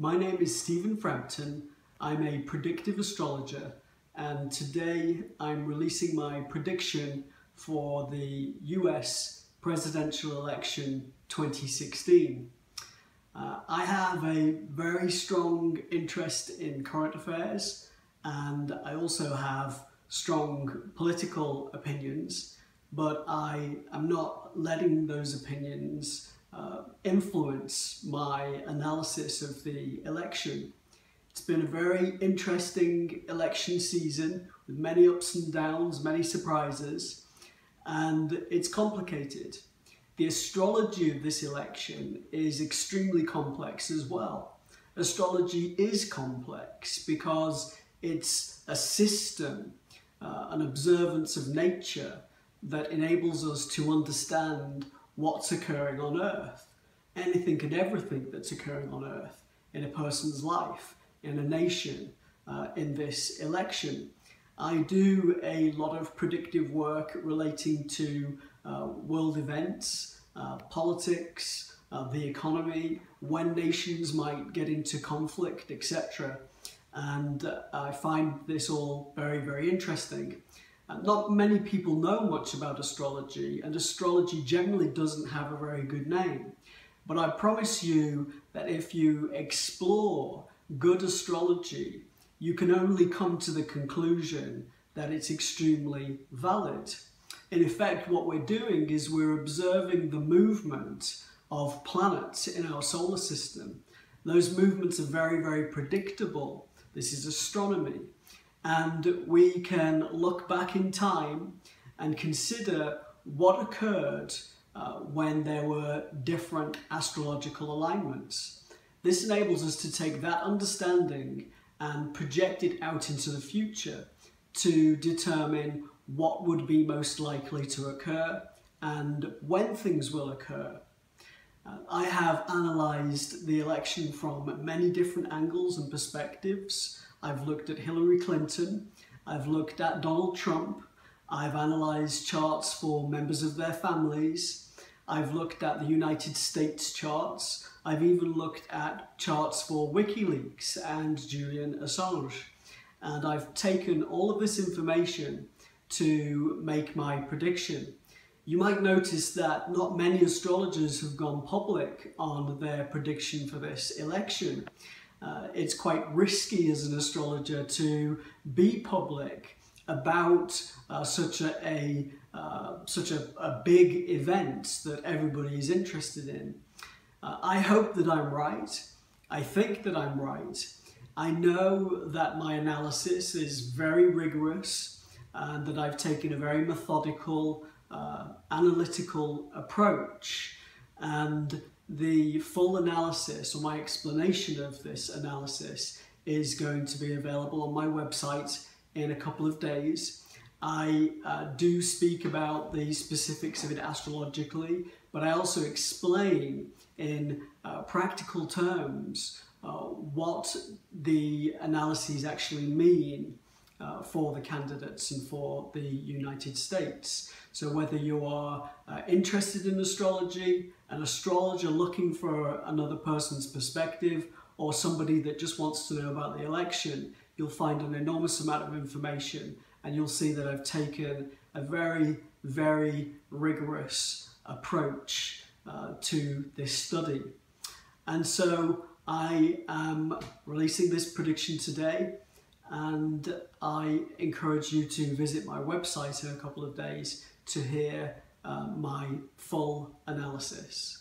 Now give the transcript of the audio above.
My name is Stephen Frampton. I'm a predictive astrologer, and today I'm releasing my prediction for the US presidential election 2016. I have a very strong interest in current affairs, and I also have strong political opinions, but I am not letting those opinions influence my analysis of the election. It's been a very interesting election season with many ups and downs, many surprises, and it's complicated. The astrology of this election is extremely complex as well. Astrology is complex because it's a system, an observance of nature that enables us to understand what's occurring on Earth, anything and everything that's occurring on Earth, in a person's life, in a nation, in this election. I do a lot of predictive work relating to world events, politics, the economy, when nations might get into conflict, etc. And I find this all very, very interesting. Not many people know much about astrology, and astrology generally doesn't have a very good name. But I promise you that if you explore good astrology, you can only come to the conclusion that it's extremely valid. In effect, what we're doing is we're observing the movement of planets in our solar system. Those movements are very, very predictable. This is astronomy. And we can look back in time and consider what occurred when there were different astrological alignments. This enables us to take that understanding and project it out into the future to determine what would be most likely to occur and when things will occur. I have analysed the election from many different angles and perspectives. I've looked at Hillary Clinton, I've looked at Donald Trump, I've analysed charts for members of their families, I've looked at the United States charts, I've even looked at charts for WikiLeaks and Julian Assange. And I've taken all of this information to make my prediction. You might notice that not many astrologers have gone public on their prediction for this election. It's quite risky as an astrologer to be public about such a big event that everybody is interested in. I hope that I'm right. I think that I'm right. I know that my analysis is very rigorous and that I've taken a very methodical, analytical approach, and the full analysis, or my explanation of this analysis, is going to be available on my website in a couple of days. I do speak about the specifics of it astrologically, but I also explain in practical terms what the analyses actually mean for the candidates and for the United States. So whether you are interested in astrology, an astrologer looking for another person's perspective, or somebody that just wants to know about the election, you'll find an enormous amount of information, and you'll see that I've taken a very, very rigorous approach to this study. And so I am releasing this prediction today, and I encourage you to visit my website in a couple of days to hear my full analysis.